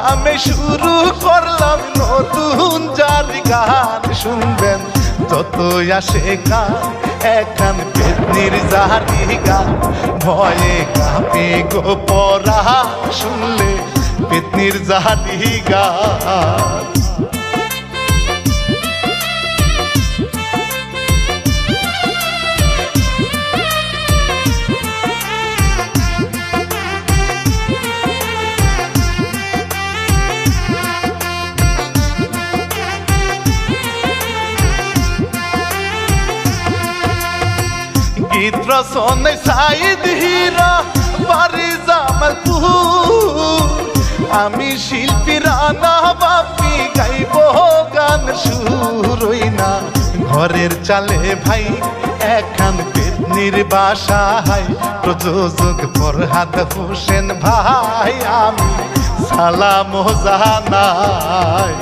নামে শুরু করলাম নতুন জারি গান। শুনবেন যতই আসে গান এখান পেতনির জারি গান। ভয়ে কাঁপে গো পরাণ শুনলে পেতনির জারি গান। গীত রচনায় সাইদ হীরা বাড়ি জামালপুর। আমি শিল্পী রানা বাপি গাইব গান সুর। ওই না ঘরের চালে ভাই এখান পেতনির বাসায়। প্রযোজক ফরহাদ হোসেন ভাই আমি সালাম জানাই।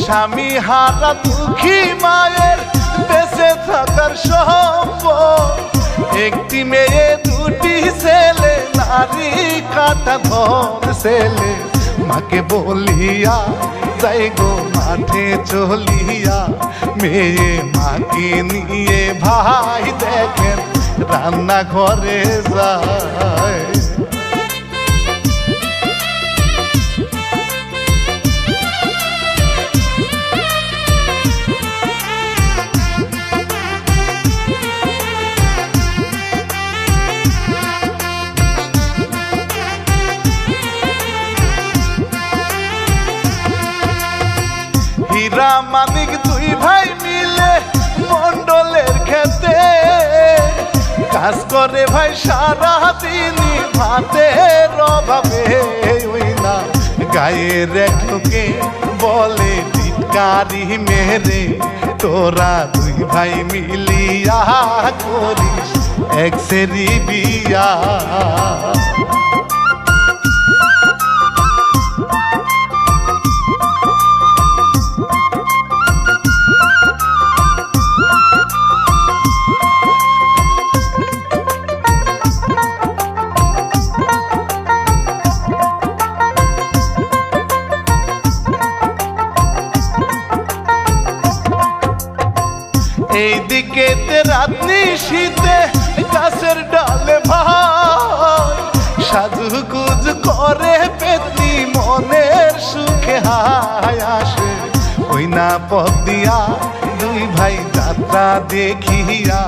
স্বামী হারা দুঃখী মায়ের বেঁচে থাকার সম্ভব। একটি মেয়ে দুটি ছেলে নারী কাটা ধন ছেলে। মাকে বলিয়া যাই গো মাঠে চলিয়া। মেয়ে মাকে নিয়ে ভাই দেখেন রান্না ঘরে যায়। হীরা মানিক দুই ভাই মিলে মন্ডলের খেতে কাজ করে ভাই সারা দিনই ভাতের অভাবে। ওই না গায়ের এক লোকে বলে টিটকারি মেরে। তোরা দুই ভাই মিলিয়া করিস এক সেরি বিয়া। এইদিকে রাত্রি শীতে গাছের ডালে ভাই সাজুগুজ করে পেতনি মনের সুখে হায় আসে। ওই না পথ দিয়া দুই ভাই যাত্রা দেখিয়া।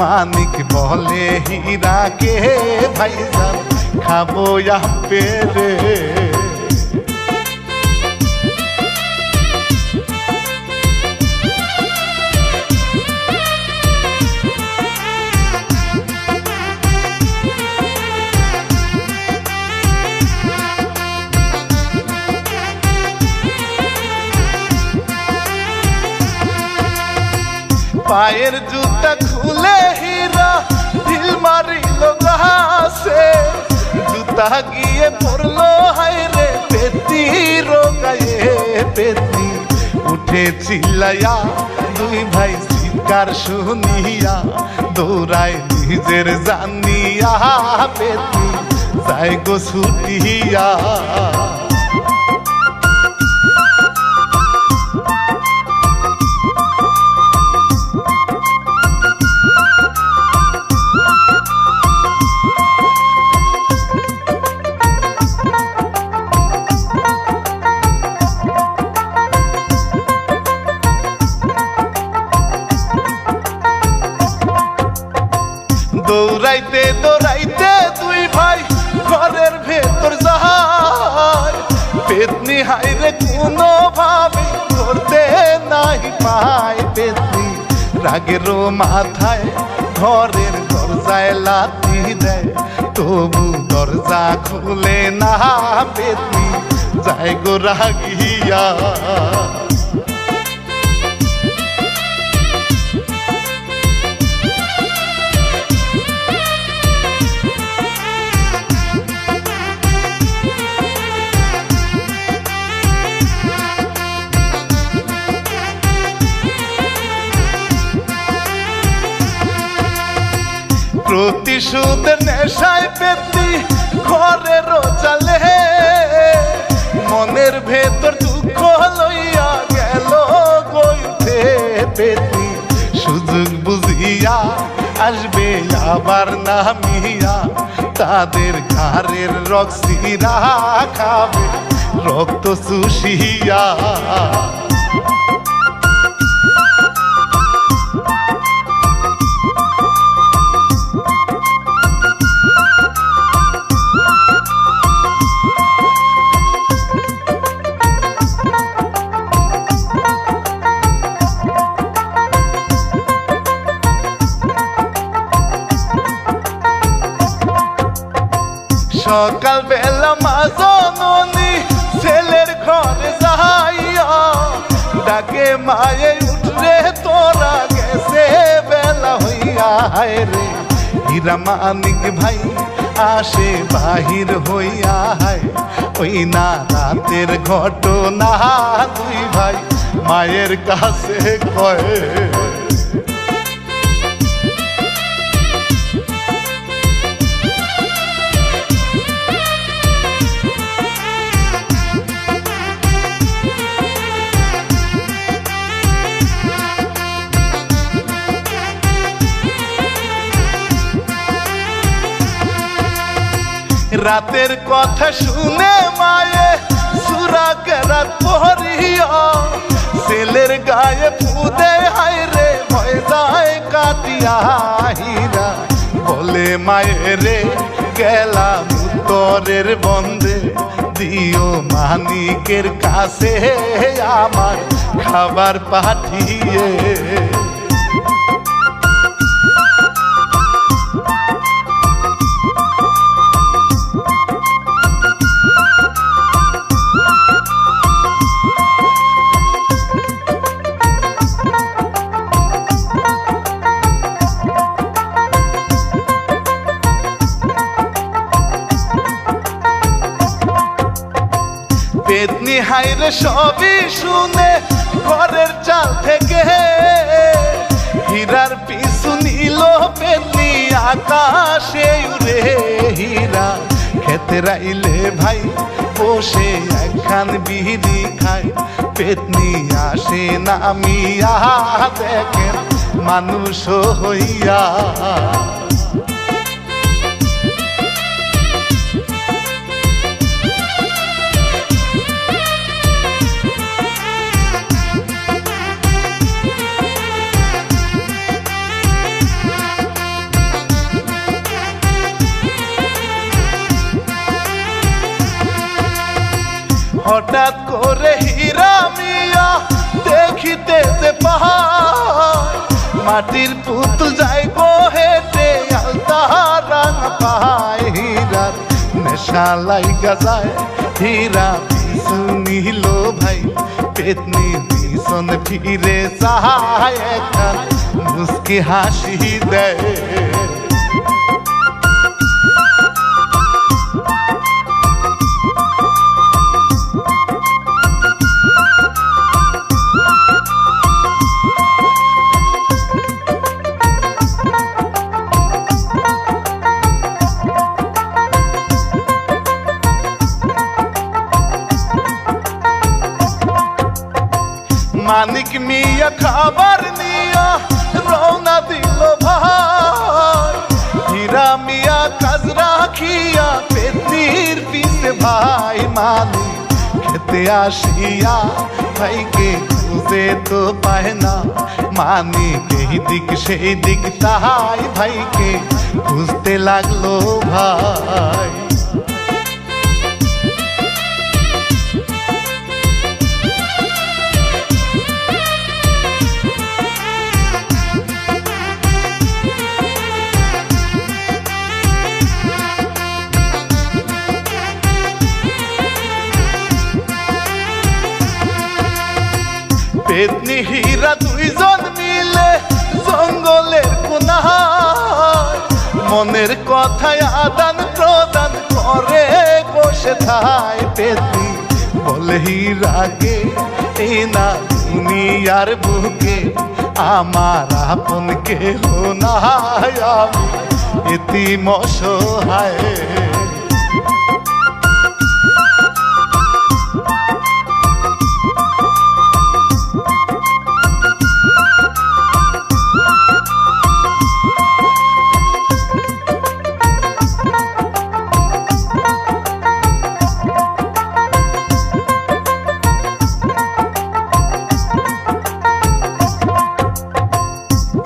মানিক বলে হীরাকে ভাইজান খাবো পেরে। পায়ের জুতা খুলে হীরা ঢিল মারিল গাছে। জুতা গিয়ে পড়লো হায় রে পেতনির গায়ে। পেতনি উঠে চিল্লাইয়া দুই ভাই চিৎকার শুনিয়া দৌড়ায় নিজের জানিয়া। পেতনি যায় গো ছুটিয়া। দৌড়াইতে দৌড়াইতে দুই ভাই ঘরের ভেতর যায়। পেতনি হাইরে কোনো ভাবে করতে নাই পায়। পেতনি রাগেরও মাথায় ঘরের দরজায় লাথি দেয়। তবু দরজা খুলে না পেতনি যায় গো রাগিয়া। প্রতিশোধের নেশায় পেতনি ঘরে রোজালে মনের ভেতর দুঃখ লইয়া গেল গইতে পেতনি সুযোগ বুঝিয়া আসবে আবার নামিয়া তাদের ঘাড়ের রক্সিরা খাবে রক্ত চুষিয়া সকাল বেলা মা জননী ছেলের ঘরে যাইয়া ডাকে মায়ে উঠরে তোরা গেছে বেলা হইয়া হায় রে হীরা মানিক ভাই আসে বাহির হইয়া হায় ওই না রাতের ঘটনা দুই ভাই মায়ের কাছে কয় রাতের কথা শুনে মায়ে সুরা কেরাত পড়িয়া ছেলের গায়ে ফুদে হায় রে ভয় যায় কাটিয়া হীরা বলে মায়ে রে গেলাম উত্তরের বন্দে দিও মানিকের কাছে আমার খাবার পাঠিয়ে পেতনি হাইরে সবই শুনে ঘরের চাল থেকে হীরার পিছু নিল পেতনি আকাশে উড়ে হীরা খেতে রাইলে ভাই বসে একখান বিড়ি খায় পেতনি আসে নামিয়া দেখেন মানুষ হইয়া হঠাৎ করে হীরা মিয়া দেখিতে যে পাহাড় মাটির পুতুল যাই গো হেঁটে আলতা রাঙা পায় হীরার নেশা লাইগা যায় হীরা পিছু নিল ভাই পেতনি পিছন ফিরে চায় একটা মুস্কি হাসি দেয় মানিক মিয়া খাবার নিয়া রওনা দিল ভাই হীরা মিয়া কাজ রাখিয়া পেতনির পিছে ভাই মানিক খেতে আসিয়া ভাইকে খুঁজে তো পায় না মানিক এই দিক সেই দিক তাই ভাইকে খুঁজতে লাগলো ভাই পেতনি হীরা দুইজন মিলে জঙ্গলের কোনায় মনের কথায় আদান প্রদান করে বসে থাই পেতনি বলে হীরাকে এই না দুনিয়ার বুকে আমার আপন কেহ নাই আমি এতিম অসহায়।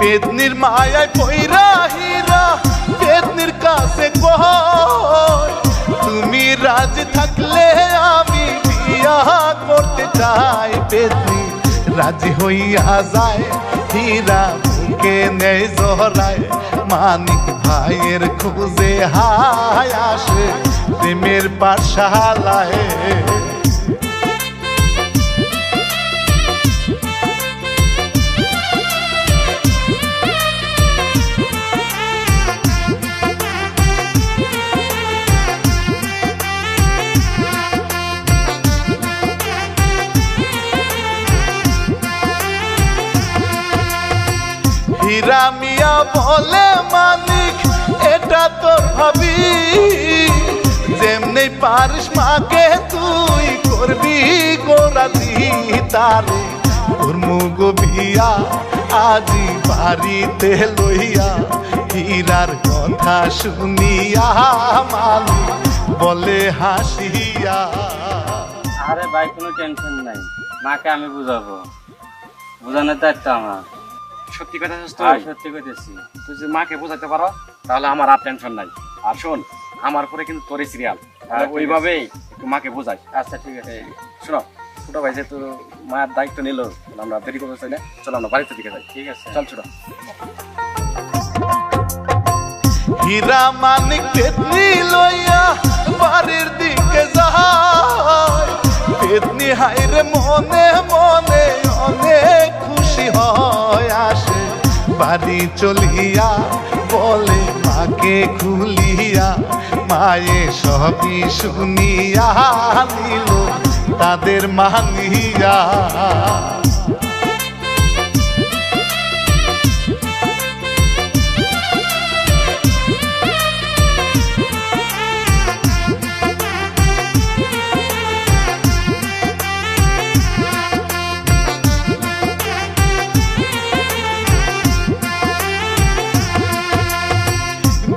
পেতনির মায়ায় পইরা হীরা পেতনির কাছে কয় তুমি রাজি থাকলে আমি বিয়া করতে চাই। পেতনি রাজি হইয়া যায়, হীরা বুকে নেই জহরায়। মানিক ভাইয়ের খুঁজে হায় আসে প্রেমের পাঠশালায়। হীরা মিয়া বলে মানিক এটা তোর ভাবি, যেমনি পারিস মাকে তুই করবি গোরাজি তারে। তোর মুগ বিয়া আজি বাড়িতে লইয়া, হীরার কথা শুনিয়া মালিক বলে হাসিয়া। আরে ভাই কোনো টেনশন নাই, মাকে আমি বুঝাবো, বুঝানোর দায়িত্ব আমার। সত্যি কথা তো? সত্যি কইতেছি। তুই যদি মাকে বোঝাতে পারো তাহলে আমার আর টেনশন নাই। আর শোন, আমার পরে কিন্তু তোরই সিরিয়াল, ওইভাবেই একটু মাকে বোঝাই। আচ্ছা ঠিক আছে। শোনো, ছোট ভাই যেহেতু মায়ের দায়িত্ব নিল, আমরা দেরি করতে চাই না, চলো আমরা বাড়িতে দিকে যাই। ঠিক আছে, চল ছোট। হীরা মানিক পেতনি লইয়া বাড়ির দিকে যায়। পেতনি হাইরে মনে মনে অনেক খুশি হয় আসে বাড়ি চলিয়া, বলে মাকে খুলিয়া। মায়ে সবই শুনিয়া নিল তাদের মানিয়া।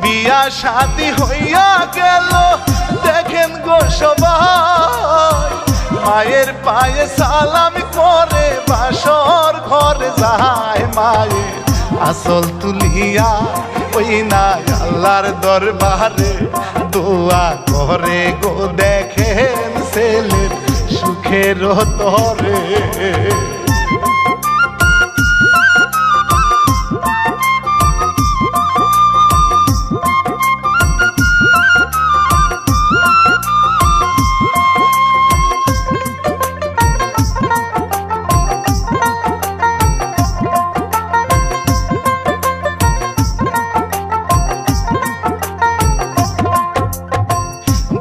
বিয়া শাদি হইয়া গেল দেখেন গো সবাই। মায়ের পায়ে সালাম করে বাসর ঘরে যায়। মায়ে আসল তুলিয়া ওই না আল্লাহর দরবারে দোয়া করে গো দেখেন ছেলের সুখের তরে।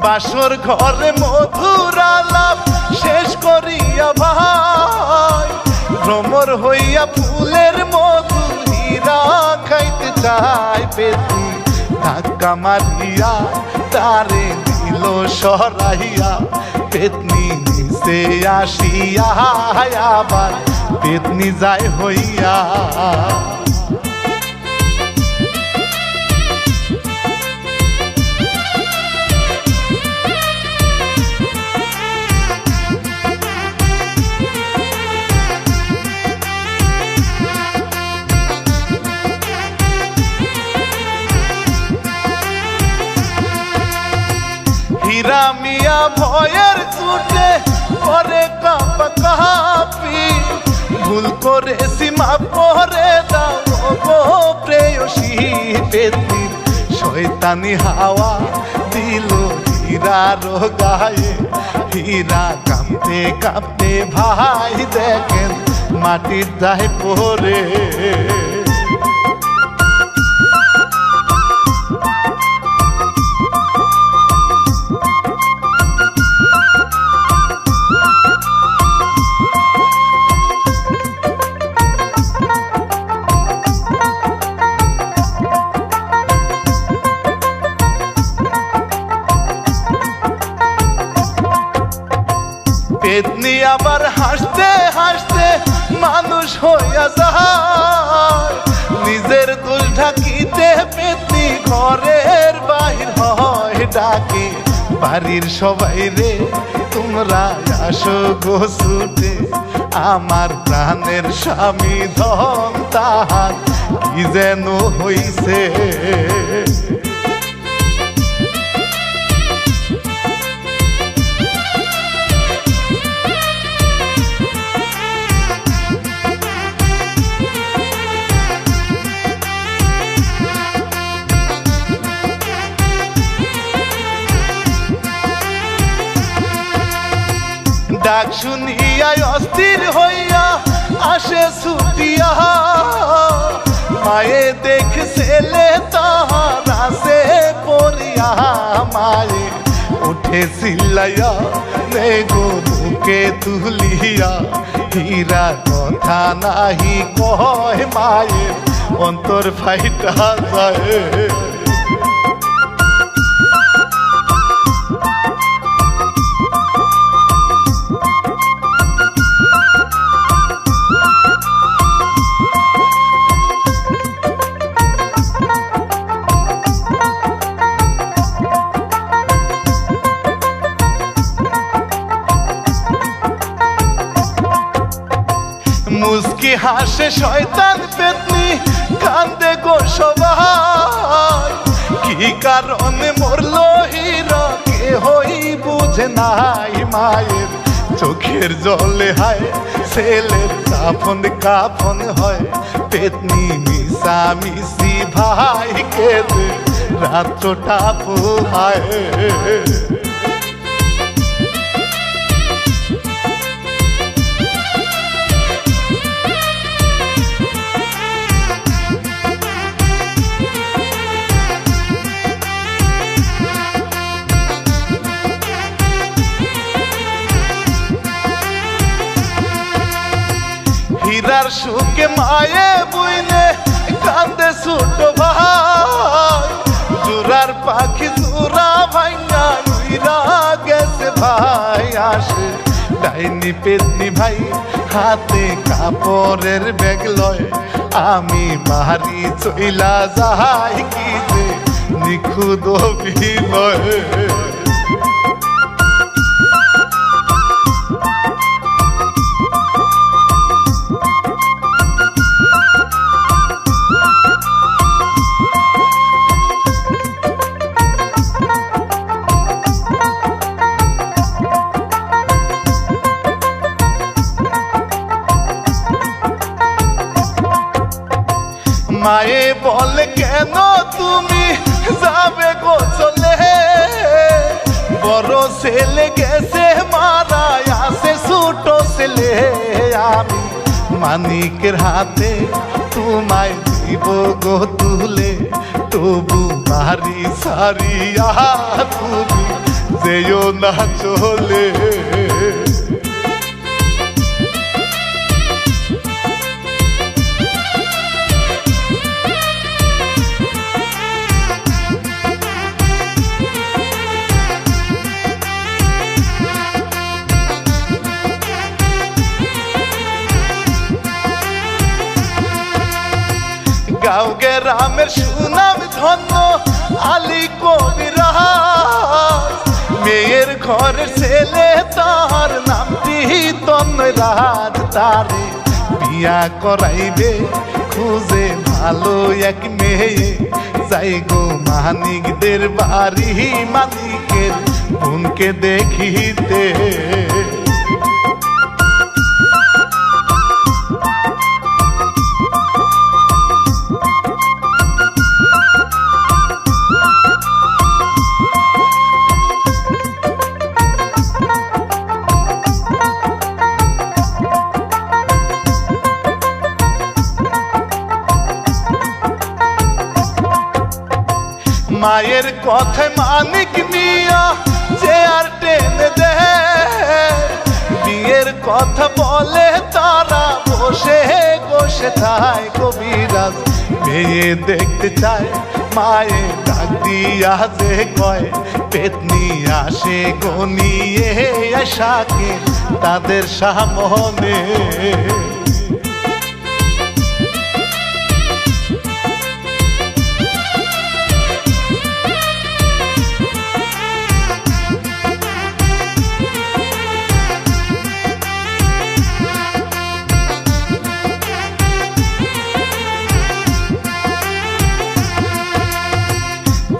বাসর ঘরে মধুর আলাপ শেষ করিয়া ভাই, ভ্রমর হইয়া ফুলের মধু হীরা খাইতে চায়। পেতনি ধাক্কা মারিয়া তারে দিল সরাইয়া। পেতনি নিচে আসিয়া আবার পেতনি যায় হইয়া। হীরা মিয়া ভয়ের ছুটে করে কাঁপা কাঁপি, ভুল করে সীমা পরে দাও গো প্রেয়সী। পেতনির শয়তানি হাওয়া দিল হীরার গায়ে। হীরা কাঁপতে কাঁপতে ভাই দেখেন মাটির দায় পরে। আবার হাসতে হাসতে মানুষ হইয়া যায় নিজের দোষ ঢাকিতে পেতনি ঘরের বাহির হয় ডাকে বাড়ির সবাই রে তোমরা আসো গো ছুটে আমার প্রাণের স্বামী ধন তাহার কি যেন হইছে ডাক শুনিয়া অস্থির হইয়া আসে ছুটিয়া মায়ে দেখ ছেলে তাহার আসে পড়িয়া মায়ে উঠে চিল্লাইয়া নে গো বুকে তুলিয়া হীরা কথা নাহি কয় মায়ের অন্তর ফাইটা যায় মুস্কি হাসে শয়তান পেতনি কান্দে গো সবাই কি কারণে মরলো হীরা কেহই বুঝে নাই মায়ের চোখের জলে হায় ছেলের কাফন কাফন হয় পেতনি মিশা মিশি ভাই কেঁদে রাত্রটা পোহায় হীরার সুখে মায়ে বুইনে কান্দে ছোট ভাই জোড়ার পাখি জোড়া ভাইয়া উইরা গেছে ভাই আসে ডাইনি পেতনি ভাই হাতে কাপড়ের ব্যাগ লয় আমি বাড়ি চইলা যাই কি যে নিখুঁত অভিনয় মায়ে বলে কেন তুমি যাবে গো চলে বড় ছেলে গেছে মারা আসে ছোট ছেলে আমি মানিকের হাতে তোমায় দিব গো তুলে তবু বাড়ি সারিয়া তুমি যেও না চলে গাঁও গ্রামের সুনাম ধন্য আলী কবিরা মেয়ের ঘরের ছেলে তার নামটি তন্ময়রাজ তারে বিয়া করাইবে খুঁজে ভালো এক মেয়ে যাই গো মানিকদের বাড়ি মানিকের বোনকে দেখিতে মায়ের কথায় মানিক মিয়া যে আর টেনে দেয় বিয়ের কথা বলে তারা বসে বসে থায় কবিরাজ মেয়ে দেখতে চায় মায়ে ডাক দিয়া যে কয় পেতনি আসে গনিয়ে আশাকে তাদের সামনে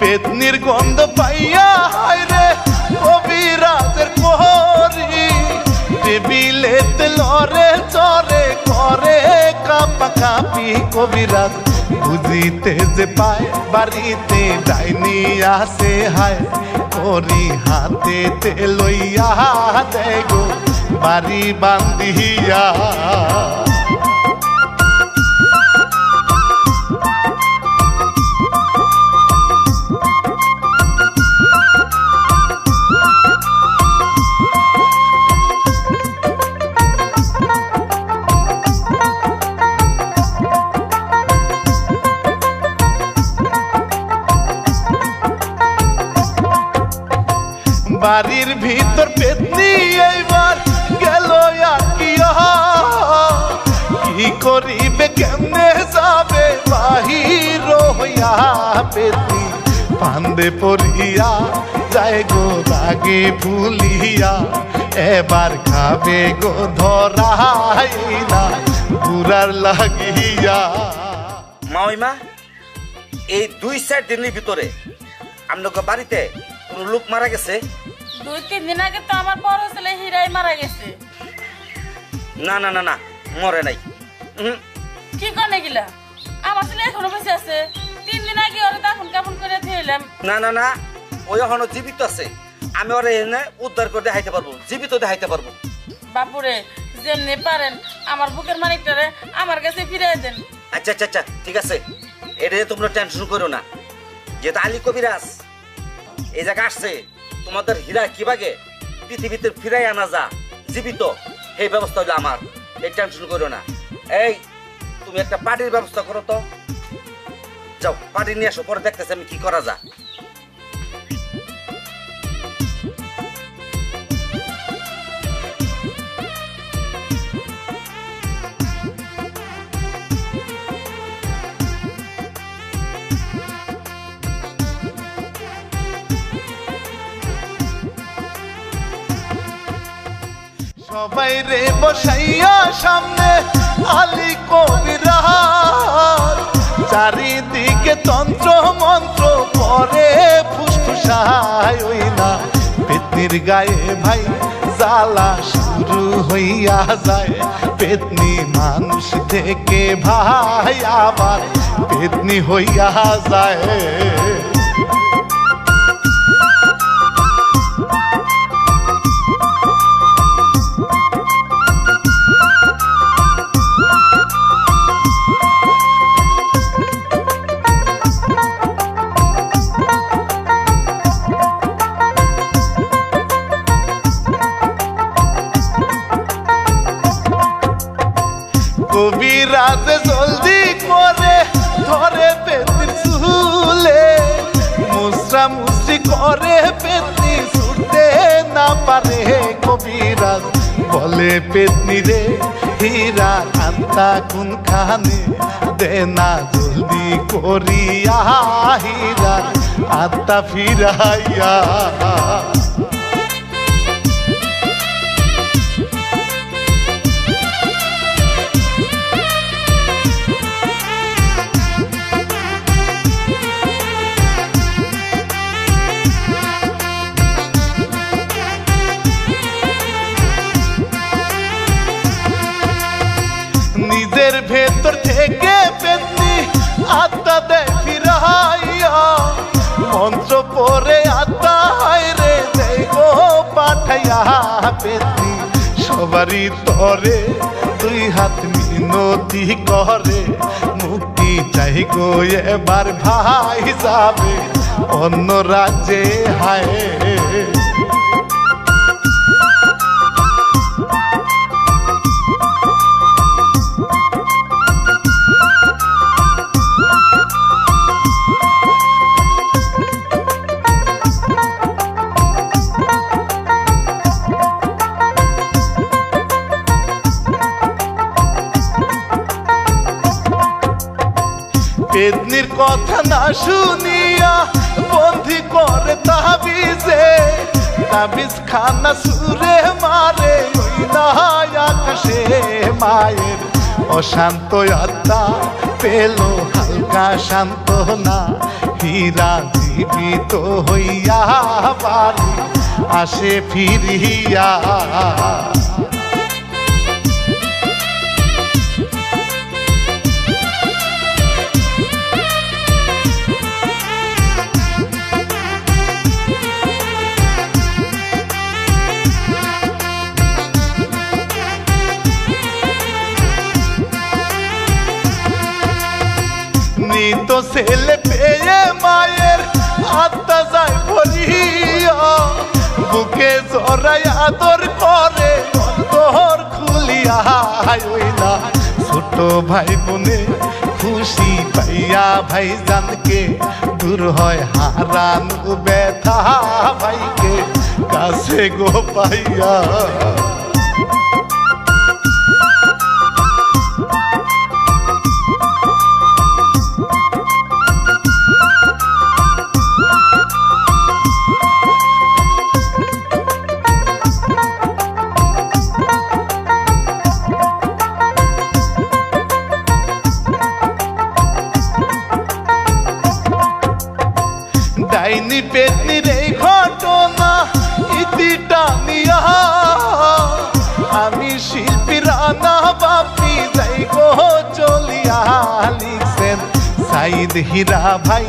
পেতনির গন্ধ পাইয়া হায়রে কবিরাজের কোহরি টেবিলেতে লরে চরে করে কাপা কাপি কবিরাজ বুঝিতে যে পায় বাড়িতে ডাইনি আসে হায় করি হাতে লইয়া দেগো বাড়ি বান্ধিয়া বাড়ির ভিতর পেতনি এইবার গেল কি করিবে কেমনে যাবে বাহির হইয়া পেতনি ফান্দে পড়িয়া যায় গো রাগে ভুলিয়া এবার খাবে গো ধরাই না বুড়ার লাগিয়া। মাওইমা এই 2-4 দিনের ভিতরে আপনাকে বাড়িতে কোন লোক মারা গেছে? 2-3 দিন আগে তো আমার বড় ছেলে হীরাই মারা গেছে। না না না না মরে নাই। কি করে গিলা? আমার ছেলে এখনো বেঁচে আছে। 3 দিন আগে ওরে দাফন কাফন করে থইলাম। না না না ওই এখনো জীবিত আছে। আমি ওরে এনে উদ্ধার করে দেখাইতে পারবো, জীবিত দেখাইতে পারবো। বাপুরে যেমনি পারেন আমার বুকের মানিকটারে আমার কাছে ফিরিয়ে দেন। আচ্ছা আচ্ছা আচ্ছা ঠিক আছে, এটা তোমরা টেনশন করো না। যেটা আলী কবিরাজ এই জায়গা আসছে, তোমাদের হীরা কিভাবে পৃথিবীতে ফিরাই আনা যা জীবিত, এই ব্যবস্থা হইলো আমার। এই টেনশন করো না। এই তুমি একটা পার্টির ব্যবস্থা করো তো, যাও পার্টি নিয়ে আসো, পরে দেখতেছি আমি কি করা যায়। সবাই রে বসাইয়া সামনে আলী কবিরাজ চারিদিকে তন্ত্র মন্ত্র পরে ফুসফুসায় ওই না পেতনির গায়ে ভাই জ্বালা শুরু হইয়া যায়। পেতনি মানুষ থেকে ভাই আবার পেতনি হইয়া যায়। কবিরাজ জলদি করে ধরে পেতনির চুলে মুসরা মুসরি করে পেতনি ছুটতে না পারে। কবিরাজ বলে পেতনি রে হীরা কান্তা কোনখানে দে না জলদি করিয়া হীরা আত্মা ফিরাইয়া। নিজের ভেতর থেকে পেতনি আত্মা দেয় ফিরাইয়া, মন্ত্র পরে আত্মা রে দেগো পাঠাইয়া। পেতনি সবারই তরে 2 হাত মিনতি করে মুক্তি চাই গো এবার ভাই যাবে অন্য রাজ্যে হায়। পেদনির কথা না শুনিয়া বন্দি করে তাবিজে, তাবিজ খানা সুরে মারে ওই না আকাশে। মায়ের অশান্ত আত্মা পেল হালকা সান্ত্বনা, হীরা জীবিত হইয়া বাড়ি আসে ফিরিয়া। মৃত ছেলে পেয়ে মায়ের আত্মা যায় ভরিয়া, বুকে জড়াই আদর করে অন্তর খুলিয়া। ওই না ছোট ভাই বোনে খুশি পাইয়া ভাইজানকে, দূর হয় হারানো ব্যথা ভাইকে কাছে গো পাইয়া। ডাইনি পেতনির এই ঘটনা ইতিটা নিয়া, আমি শিল্পী রানা বাপি যাই গো চলিয়া। লিখছেন সাইদ হীরা ভাই,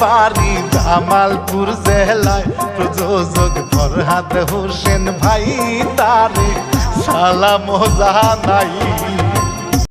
বাড়ি জামালপুর জেলায়, প্রযোজক ফরহাদ হোসেন ভাই, তারে সালাম জানাই।